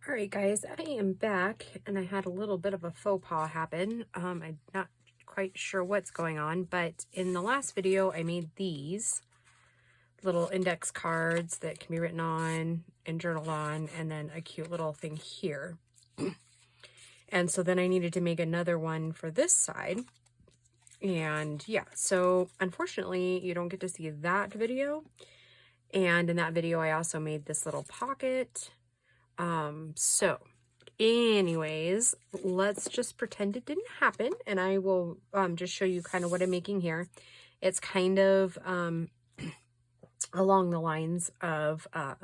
All right, guys, I am back, and I had a little bit of a faux pas happen. I'm not quite sure what's going on, but in the last video, I made these little index cards that can be written on and journaled on, and then a cute little thing here. And so then I needed to make another one for this side. And yeah, so unfortunately, you don't get to see that video. And in that video, I also made this little pocket. So anyways, let's just pretend it didn't happen, and I will just show you kind of what I'm making here. It's kind of along the lines of a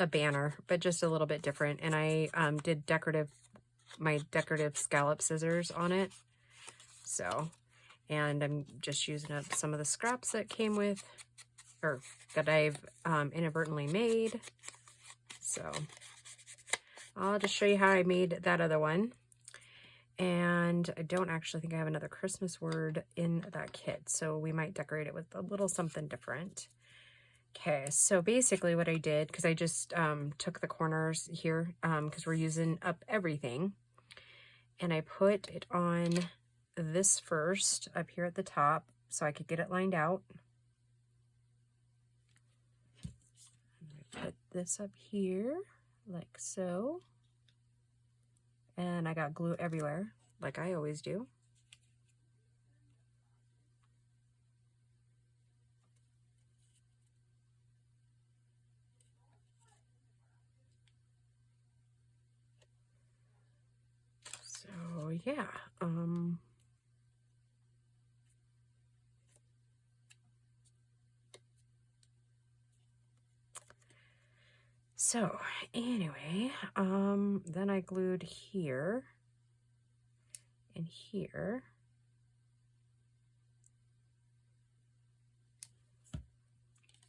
banner, but just a little bit different. And I did my decorative scallop scissors on it. So, and I'm just using up some of the scraps that came with, or that I've inadvertently made. So I'll just show you how I made that other one. And I don't actually think I have another Christmas word in that kit, so we might decorate it with a little something different. Okay, so basically what I did, because I just took the corners here, because we're using up everything, and I put it on this first up here at the top so I could get it lined out. Put this up here like so, and I got glue everywhere like I always do. So yeah, so anyway, then I glued here and here.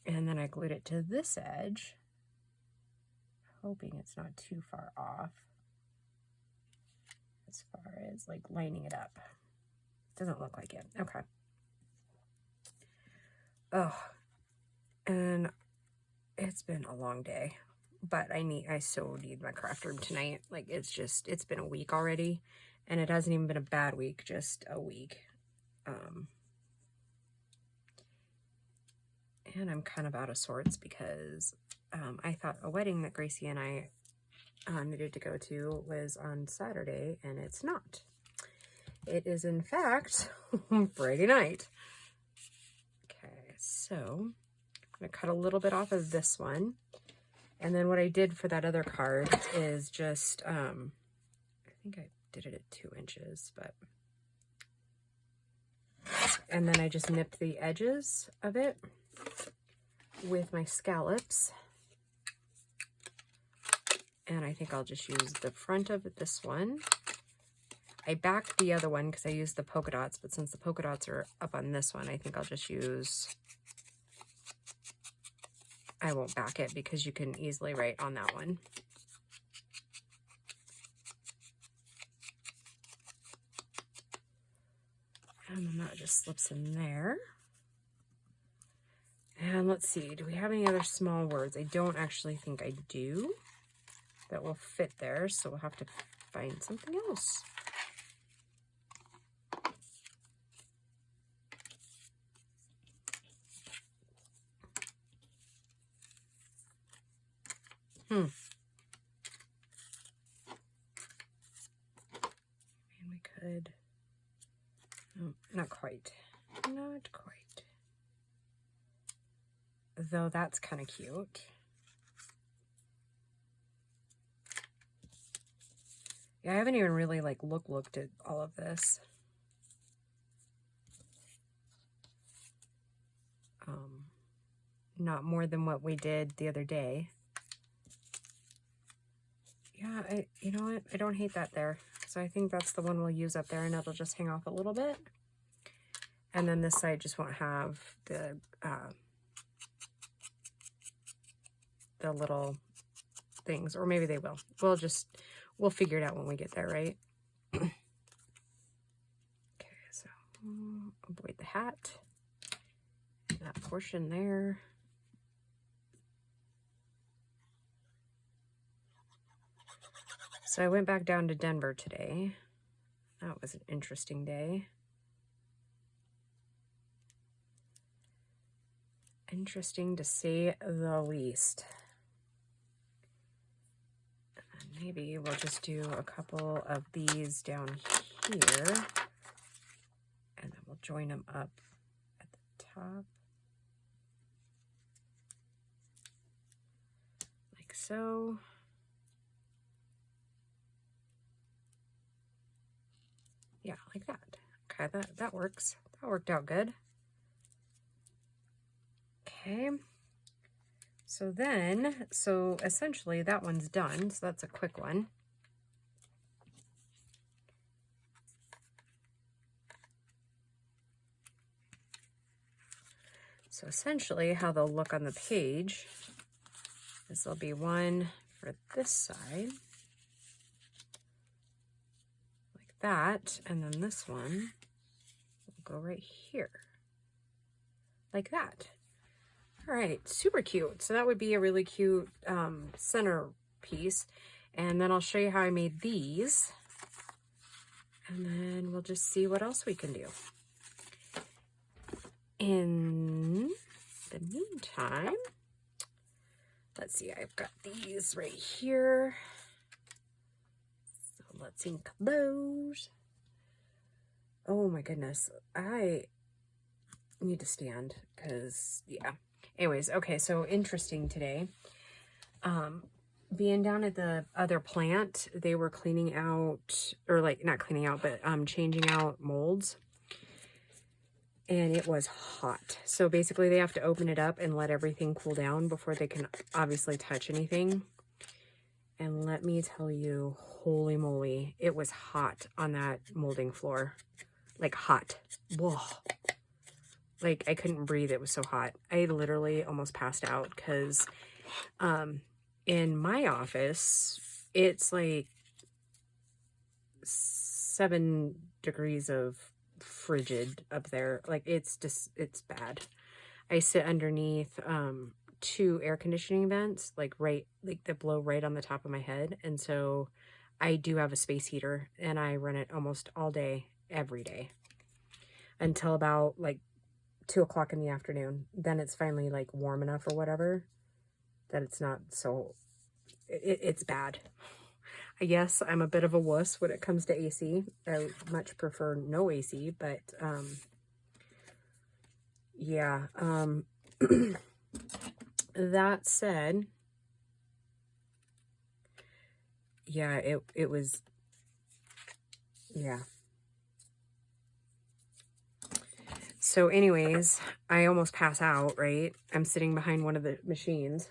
And then I glued it to this edge, hoping it's not too far off as far as like lining it up. Doesn't look like it. Okay. Oh, and it's been a long day, but I so need my craft room tonight. Like, it's been a week already, and it hasn't even been a bad week, just a week. And I'm kind of out of sorts because I thought a wedding that Gracie and I needed to go to was on Saturday, and it's not. It is, in fact, Friday night. Okay, so I'm going to cut a little bit off of this one. And then what I did for that other card is just, I think I did it at 2 inches, but, and then I just nipped the edges of it with my scallops. And I think I'll just use the front of this one. I backed the other one because I used the polka dots, but since the polka dots are up on this one, I think I'll just use, I won't back it because you can easily write on that one. And then that just slips in there. And let's see, do we have any other small words? I don't actually think I do that will fit there, so we'll have to find something else. And we could, oh, not quite, not quite. Though that's kind of cute. Yeah, I haven't even really like looked at all of this. Not more than what we did the other day. Yeah, you know what? I don't hate that there. So I think that's the one we'll use up there, and it'll just hang off a little bit. And then this side just won't have the little things, or maybe they will. We'll figure it out when we get there, right? Okay, so avoid the hat, that portion there. So I went back down to Denver today. That was an interesting day. Interesting to say the least. And maybe we'll just do a couple of these down here. And then we'll join them up at the top. Like so. Yeah, like that. Okay, that works. That worked out good. Okay. So essentially that one's done. So that's a quick one. So essentially how they'll look on the page is there'll be one for this side. That, and then this one will go right here like that. All right, super cute. So that would be a really cute center piece. And then I'll show you how I made these, and then we'll just see what else we can do. In the meantime, let's see, I've got these right here. Let's ink those. Oh my goodness. I need to stand because, yeah. Anyways, okay, so interesting today. Being down at the other plant, they were cleaning out, or like, not cleaning out, but changing out molds. And it was hot. So basically they have to open it up and let everything cool down before they can obviously touch anything. And let me tell you, holy moly, it was hot on that molding floor. Like hot. Whoa. Like I couldn't breathe. It was so hot. I literally almost passed out because in my office, it's like 7 degrees of frigid up there. Like it's bad. I sit underneath 2 air conditioning vents, like that blow right on the top of my head. And so I do have a space heater and I run it almost all day, every day until about like 2 o'clock in the afternoon. Then it's finally like warm enough or whatever that it's not so, it's bad. I guess I'm a bit of a wuss when it comes to AC. I much prefer no AC, but yeah. That said, yeah, it was, yeah. So anyways, I almost pass out, right? I'm sitting behind one of the machines.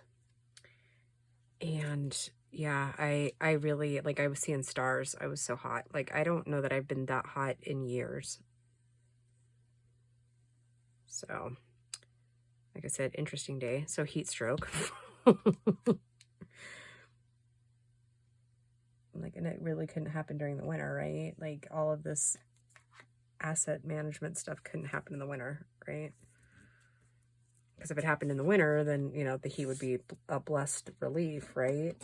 And yeah, I really, like, I was seeing stars. I was so hot. Like, I don't know that I've been that hot in years. So, like I said, interesting day. So heat stroke. Like, and it really couldn't happen during the winter, right? Like, all of this asset management stuff couldn't happen in the winter, right? Because if it happened in the winter, then, you know, the heat would be a blessed relief, right?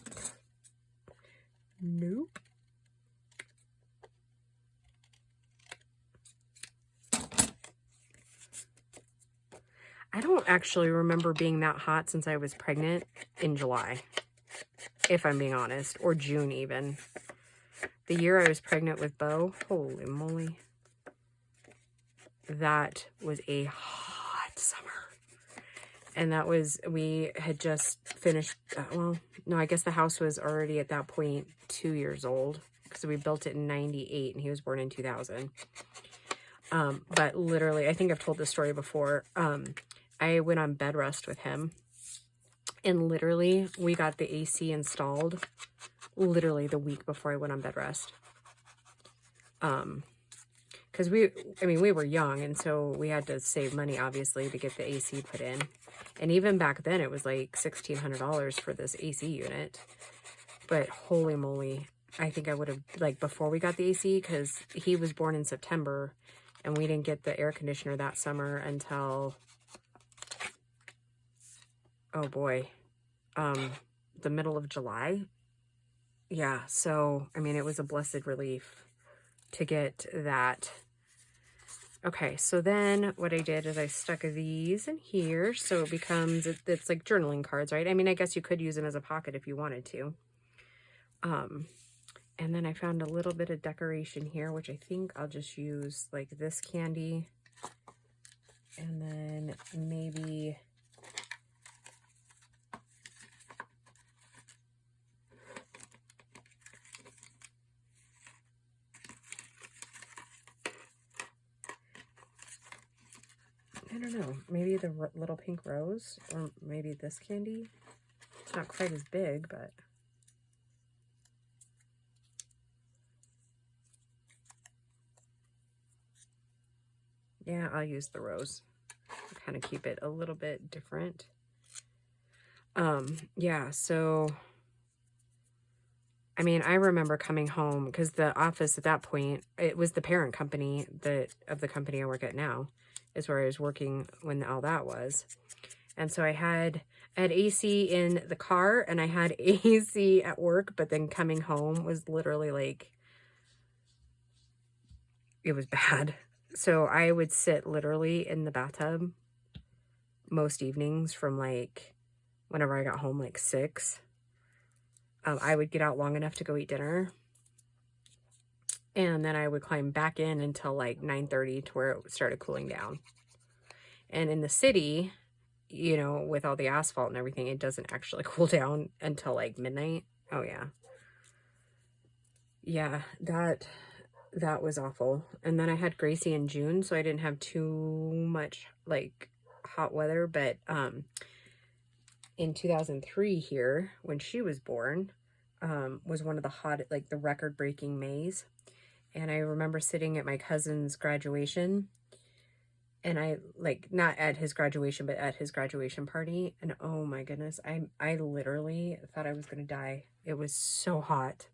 Nope. I don't actually remember being that hot since I was pregnant in July, if I'm being honest, or June even. The year I was pregnant with Bo, holy moly, that was a hot summer. And that was, we had just finished, well, no, I guess the house was already at that point 2 years old because we built it in 98 and he was born in 2000. But literally, I think I've told this story before. I went on bed rest with him and literally we got the AC installed literally the week before I went on bed rest. Because we were young and so we had to save money obviously to get the AC put in. And even back then it was like $1,600 for this AC unit. But holy moly, I think I would have, like, before we got the AC, because he was born in September and we didn't get the air conditioner that summer until, oh boy, the middle of July. yeah, so, I mean, it was a blessed relief to get that. Okay, so then what I did is I stuck these in here, so it becomes, it's like journaling cards, right? I mean, I guess you could use them as a pocket if you wanted to. And then I found a little bit of decoration here, which I think I'll just use like this candy. And then maybe I don't know, maybe the little pink rose, or maybe this candy. It's not quite as big, but yeah, I'll use the rose. Kind of keep it a little bit different. Yeah, so I mean, I remember coming home because the office at that point, it was the parent company of the company I work at now, is where I was working when all that was. And so I had AC in the car and I had AC at work, but then coming home was literally like, it was bad. So I would sit literally in the bathtub most evenings from like whenever I got home, like 6. I would get out long enough to go eat dinner. And then I would climb back in until like 9:30 to where it started cooling down. And in the city, you know, with all the asphalt and everything, it doesn't actually cool down until like midnight. Oh yeah. Yeah, that was awful. And then I had Gracie in June, so I didn't have too much like hot weather, but in 2003 here, when she was born, was one of the hot, like the record-breaking Mays. And I remember sitting at my cousin's graduation, and I, like, not at his graduation, but at his graduation party. And oh my goodness, I literally thought I was going to die. It was so hot.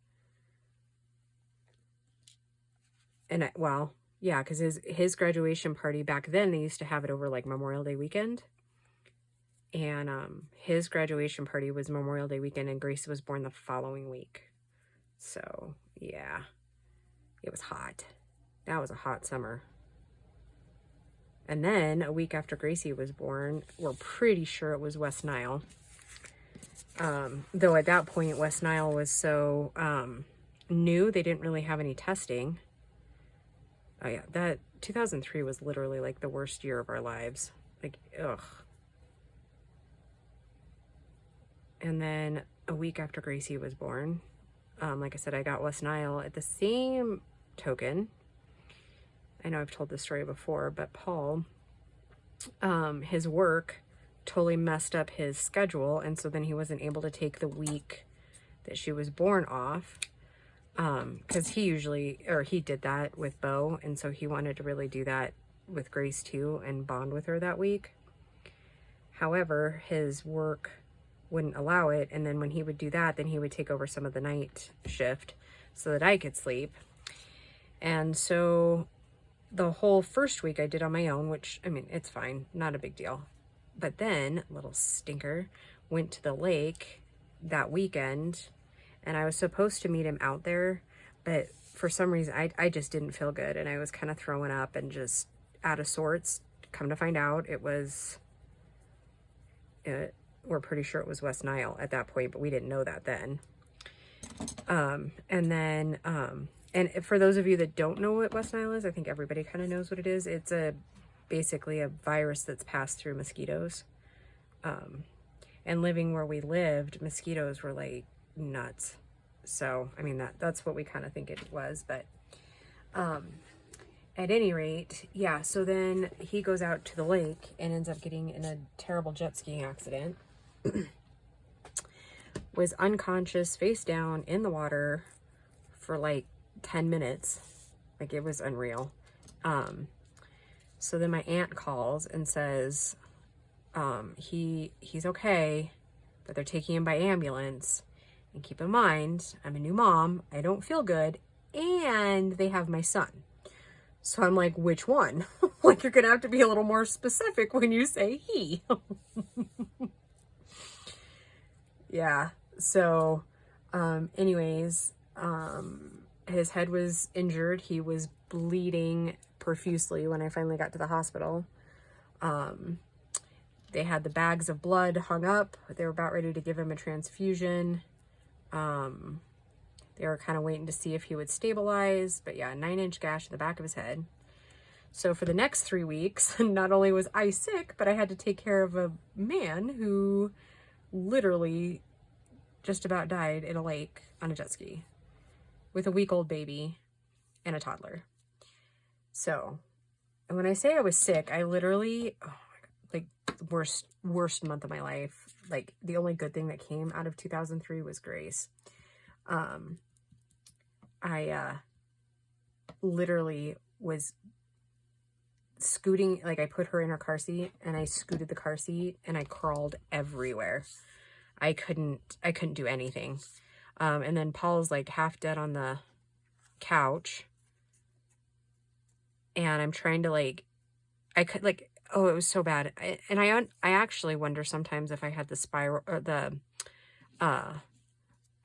And well, yeah, because his graduation party back then, they used to have it over like Memorial Day weekend. And his graduation party was Memorial Day weekend, and Grace was born the following week. So yeah, it was hot. That was a hot summer. And then a week after Gracie was born, we're pretty sure it was West Nile. Though at that point, West Nile was so new, they didn't really have any testing. Oh yeah, that 2003 was literally like the worst year of our lives. Like, ugh. And then a week after Gracie was born, like I said, I got West Nile. At the same token, I know I've told this story before, but Paul, his work totally messed up his schedule, and so then he wasn't able to take the week that she was born off, because he did that with Bo, and so he wanted to really do that with Grace too and bond with her that week. However, his work wouldn't allow it, and then when he would do that, then he would take over some of the night shift so that I could sleep. And so the whole first week I did on my own, which, I mean, it's fine, not a big deal. But then, little stinker, went to the lake that weekend, and I was supposed to meet him out there, but for some reason I just didn't feel good, and I was kind of throwing up and just out of sorts. Come to find out, we're pretty sure it was West Nile at that point, but we didn't know that then. And for those of you that don't know what West Nile is, I think everybody kind of knows what it is. It's basically a virus that's passed through mosquitoes. And living where we lived, mosquitoes were like nuts. So, I mean, that's what we kind of think it was, but at any rate, yeah, so then he goes out to the lake and ends up getting in a terrible jet skiing accident. Was unconscious, face down in the water for like 10 minutes. Like, it was unreal. So then my aunt calls and says, he's okay, but they're taking him by ambulance. And keep in mind, I'm a new mom, I don't feel good, and they have my son. So I'm like, which one? Like, you're gonna have to be a little more specific when you say he. Yeah, so Anyways, his head was injured. He was bleeding profusely when I finally got to the hospital. They had the bags of blood hung up. They were about ready to give him a transfusion. They were kind of waiting to see if he would stabilize, but yeah, a 9-inch gash in the back of his head. So for the next 3 weeks, not only was I sick, but I had to take care of a man who literally just about died in a lake on a jet ski with a week-old baby and a toddler. So, and when I say I was sick, I literally, oh my God, like worst month of my life. Like the only good thing that came out of 2003 was grace. I literally was scooting, like I put her in her car seat and I scooted the car seat and I crawled everywhere. I couldn't do anything. And then Paul's like half dead on the couch and I'm trying to like, I could like, oh, it was so bad. I actually wonder sometimes if I had the spiral or the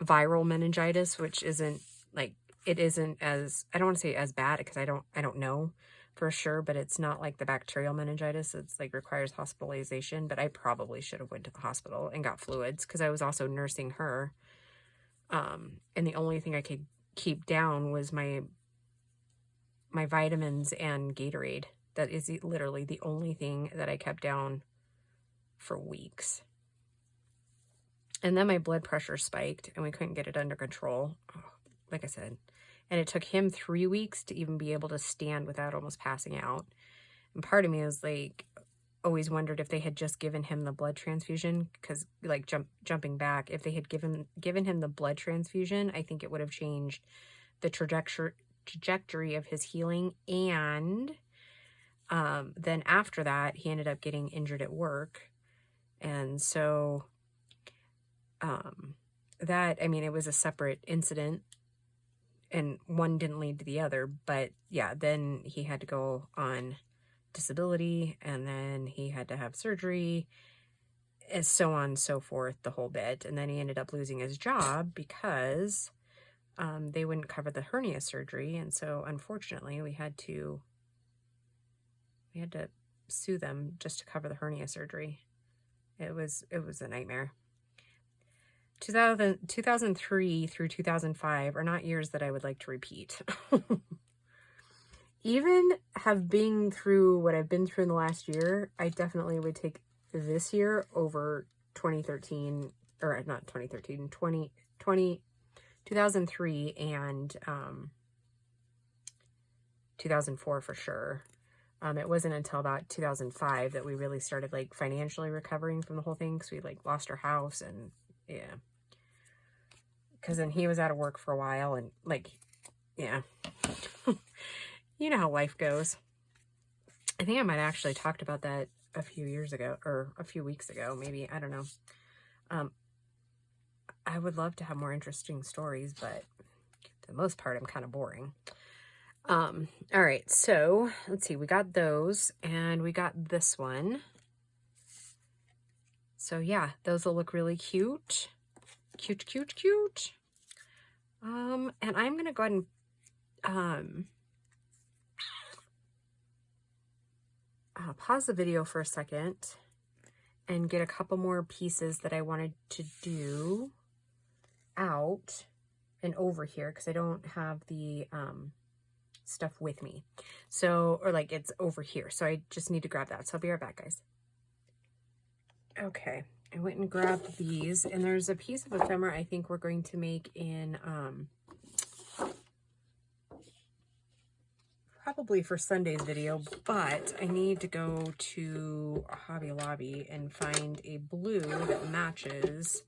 viral meningitis, which isn't like, it isn't as, I don't want to say as bad because I don't know for sure, but it's not like the bacterial meningitis. It's like requires hospitalization, but I probably should have went to the hospital and got fluids because I was also nursing her. And the only thing I could keep down was my vitamins and Gatorade. That is literally the only thing that I kept down for weeks. And then my blood pressure spiked and we couldn't get it under control. Oh, like I said, and it took him 3 weeks to even be able to stand without almost passing out. And part of me was like, always wondered if they had just given him the blood transfusion, because like jumping back, if they had given him the blood transfusion, I think it would have changed the trajectory of his healing. And then after that, he ended up getting injured at work. And so that, I mean, it was a separate incident and one didn't lead to the other, but yeah, then he had to go on disability and then he had to have surgery and so on and so forth, the whole bit. And then he ended up losing his job because they wouldn't cover the hernia surgery. And so unfortunately we had to sue them just to cover the hernia surgery. It was a nightmare. 2003 through 2005 are not years that I would like to repeat. Even have been through what I've been through in the last year, I definitely would take this year over 2013, or not 2013, 2003 and 2004 for sure. It wasn't until about 2005 that we really started like financially recovering from the whole thing, because we like lost our house and yeah. Because then he was out of work for a while and like, yeah. You know how life goes. I think I might have actually talked about that a few years ago or a few weeks ago, maybe. I don't know. I would love to have more interesting stories, but for the most part, I'm kind of boring. All right, so let's see. We got those and we got this one. So yeah, those will look really cute. Cute, cute, cute. And I'm going to go ahead and pause the video for a second and get a couple more pieces that I wanted to do out and over here because I don't have the stuff with me. So, or like it's over here. So I just need to grab that. So I'll be right back, guys. Okay, I went and grabbed these, and there's a piece of ephemera I think we're going to make in probably for Sunday's video, but I need to go to Hobby Lobby and find a blue that matches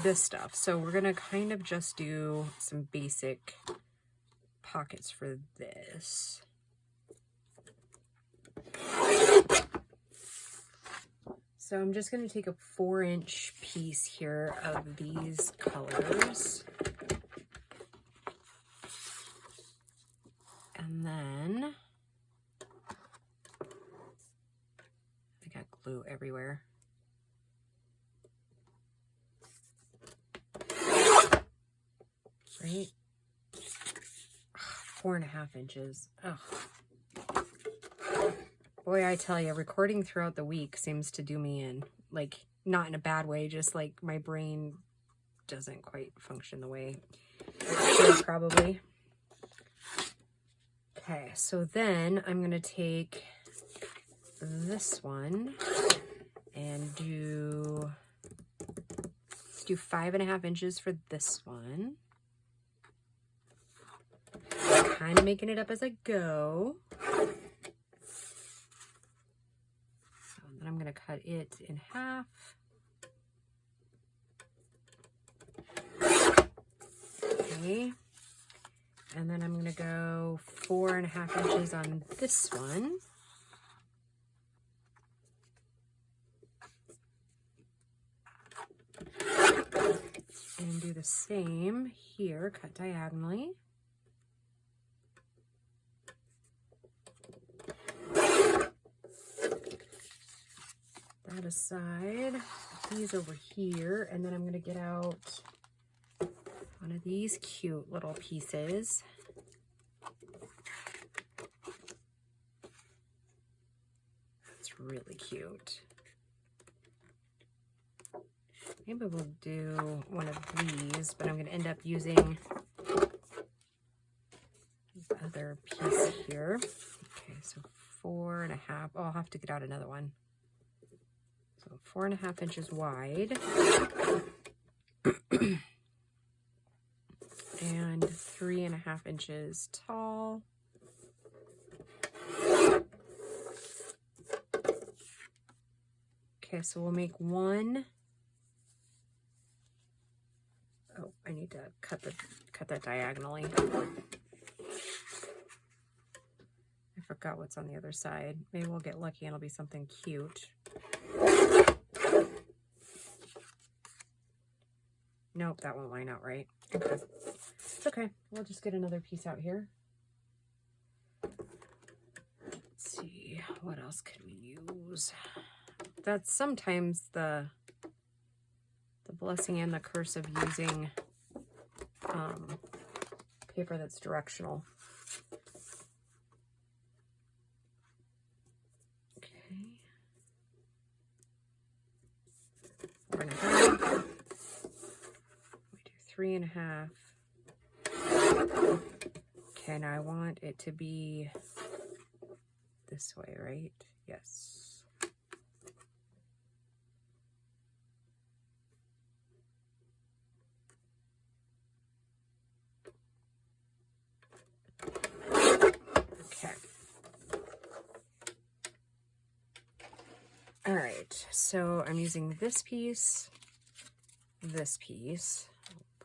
this stuff. So we're gonna kind of just do some basic pockets for this. So I'm just going to take a 4-inch piece here of these colors. And then I got glue everywhere. 4.5 inches. Ugh. Boy, I tell you, recording throughout the week seems to do me in. Like, not in a bad way, just like my brain doesn't quite function the way it should probably. Okay, so then I'm going to take this one and let's do 5.5 inches for this one. Kind of making it up as I go. So then I'm going to cut it in half. Okay. And then I'm going to go 4.5 inches on this one. And do the same here, cut diagonally. That aside, these over here, and then I'm going to get out one of these cute little pieces. That's really cute. Maybe we'll do one of these, but I'm going to end up using this other piece here. Okay, so 4.5. Oh, I'll have to get out another one. So 4.5 inches wide. And 3.5 inches tall. Okay, so we'll make one. Oh, I need to cut that diagonally. I forgot what's on the other side. Maybe we'll get lucky and it'll be something cute. Nope, that won't line out right. Okay. It's okay. We'll just get another piece out here. Let's see, what else could we use? That's sometimes the blessing and the curse of using paper that's directional. Okay. 4.5. We do 3.5. Okay, now I want it to be this way, right? Yes. All right, so I'm using this piece.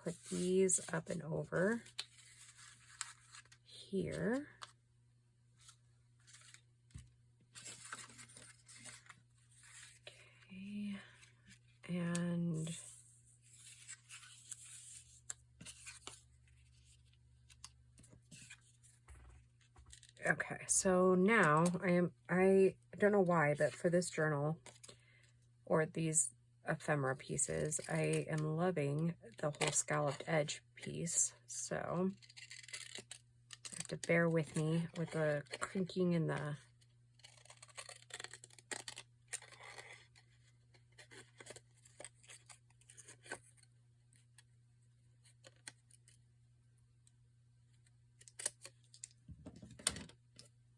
Put these up and over here. Okay, and okay, so now I don't know why, but for this journal or these ephemera pieces, I am loving the whole scalloped edge piece. So you have to bear with me with the crinking and the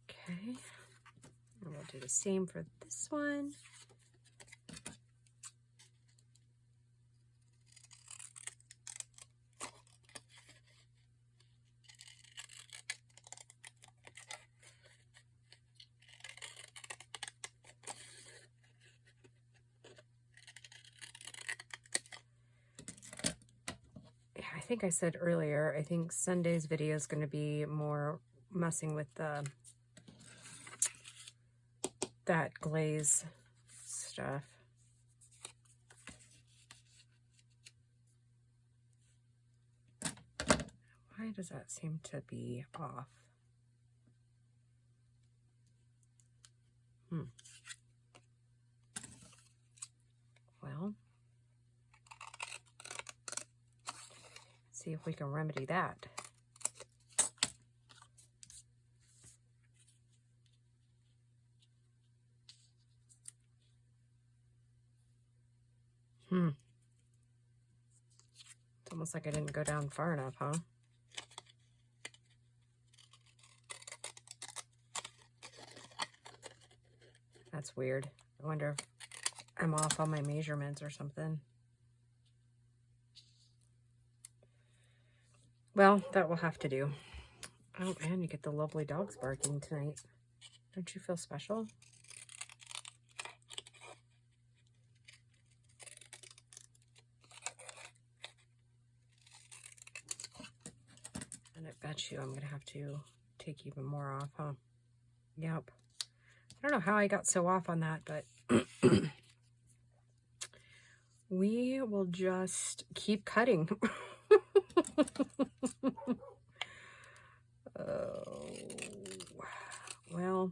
okay. And we'll do the same for this one. I think I said earlier, I think Sunday's video is going to be more messing with that glaze stuff. Why does that seem to be off? Well, see if we can remedy that. It's almost like I didn't go down far enough, huh? That's weird. I wonder if I'm off on my measurements or something. Well, that will have to do. Oh, and you get the lovely dogs barking tonight. Don't you feel special? And I bet you I'm going to have to take even more off, huh? Yep. I don't know how I got so off on that, but we will just keep cutting. Oh, well,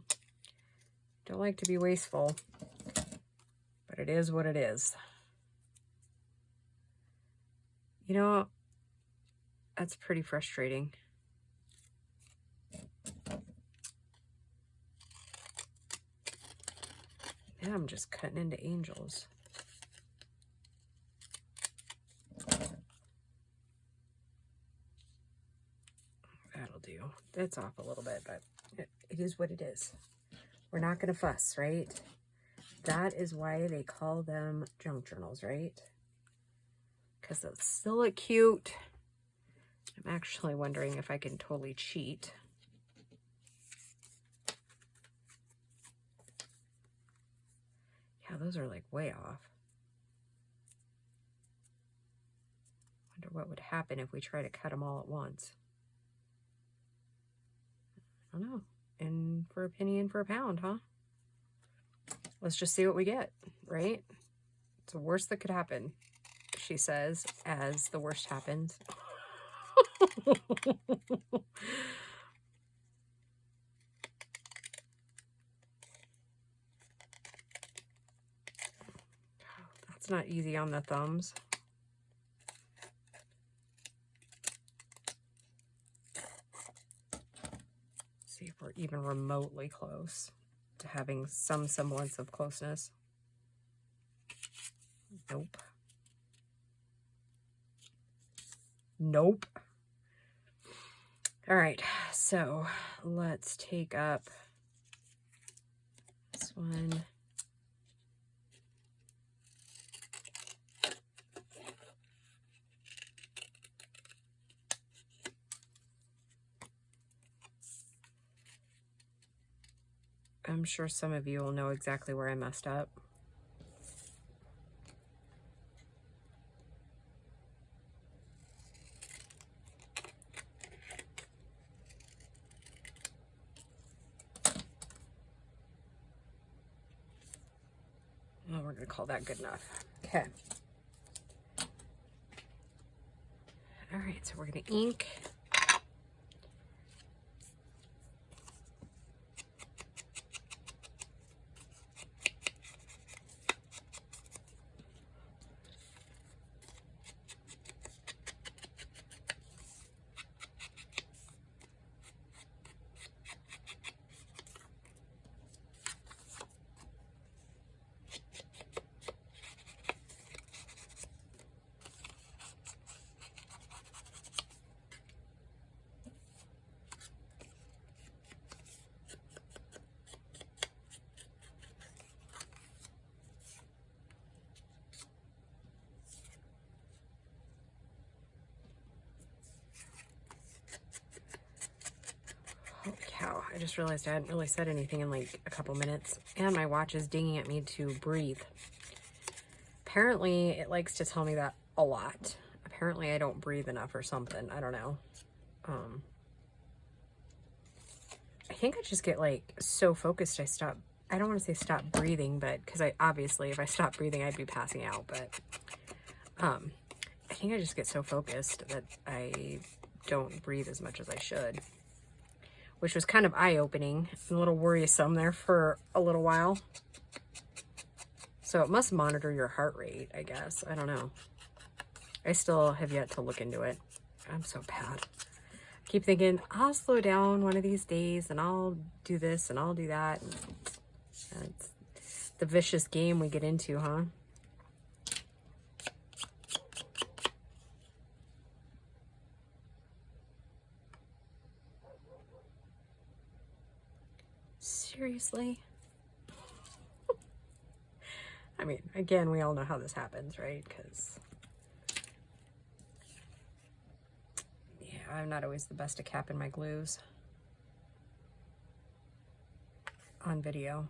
don't like to be wasteful, but it is what it is. You know, that's pretty frustrating. Now I'm just cutting into angels. That'll do. It's off a little bit, but it is what it is. We're not going to fuss, right? That is why they call them junk journals, right? Because they'll still look cute. I'm actually wondering if I can totally cheat. Yeah, those are like way off. Wonder what would happen if we try to cut them all at once. I don't know. In for a penny, in for a pound, huh? Let's just see what we get, right? It's the worst that could happen, she says, as the worst happens. That's not easy on the thumbs. See if we're even remotely close to having some semblance of closeness. Nope. Nope. All right, so let's take up this one. I'm sure some of you will know exactly where I messed up. Oh, we're going to call that good enough. Okay. All right, so we're going to ink. Cow, I just realized I hadn't really said anything in like a couple minutes, and my watch is dinging at me to breathe. Apparently, it likes to tell me that a lot. Apparently, I don't breathe enough or something. I don't know. I think I just get like so focused I stop. I don't want to say stop breathing, but because obviously if I stop breathing, I'd be passing out. But I think I just get so focused that I don't breathe as much as I should. Which was kind of eye-opening and a little worrisome there for a little while. So it must monitor your heart rate, I guess. I don't know. I still have yet to look into it. I'm so bad. I keep thinking, I'll slow down one of these days and I'll do this and I'll do that. And it's the vicious game we get into, huh? Seriously? I mean, again, we all know how this happens, right? Because, yeah, I'm not always the best at capping my glues on video.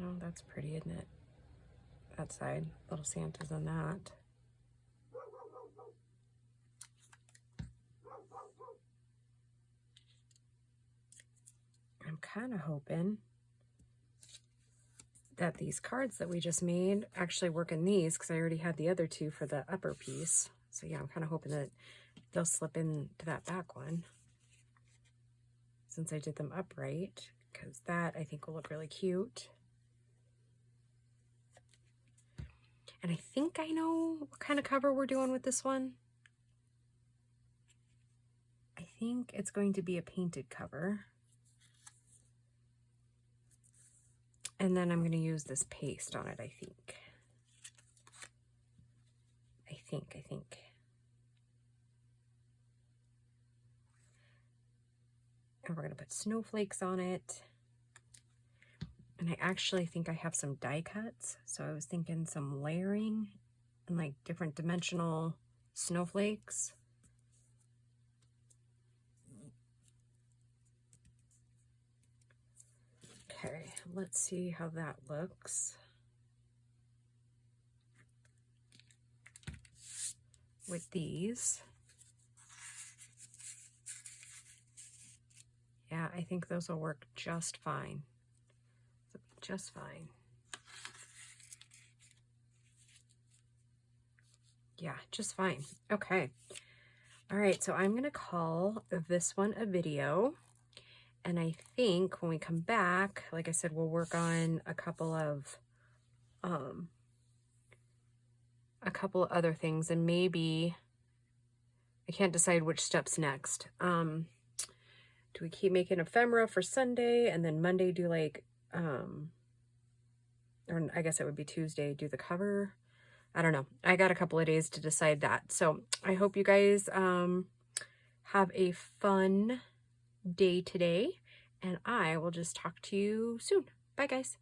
Oh, that's pretty, isn't it? That side, little Santas on that. I'm kind of hoping that these cards that we just made actually work in these, because I already had the other two for the upper piece. So yeah, I'm kind of hoping that they'll slip into that back one since I did them upright, because that I think will look really cute. And I think I know what kind of cover we're doing with this one. I think it's going to be a painted cover. And then I'm going to use this paste on it, I think. I think. And we're going to put snowflakes on it. And I actually think I have some die cuts. So I was thinking some layering and like different dimensional snowflakes. Okay, let's see how that looks with these. Yeah, I think those will work just fine. Just fine. Yeah, just fine. Okay. All right, so I'm going to call this one a video. And I think when we come back, like I said, we'll work on a couple of other things, and maybe I can't decide which step's next. Do we keep making ephemera for Sunday and then Monday do like or I guess it would be Tuesday, do the cover? I don't know. I got a couple of days to decide that. So I hope you guys have a fun day today, and I will just talk to you soon. Bye, guys.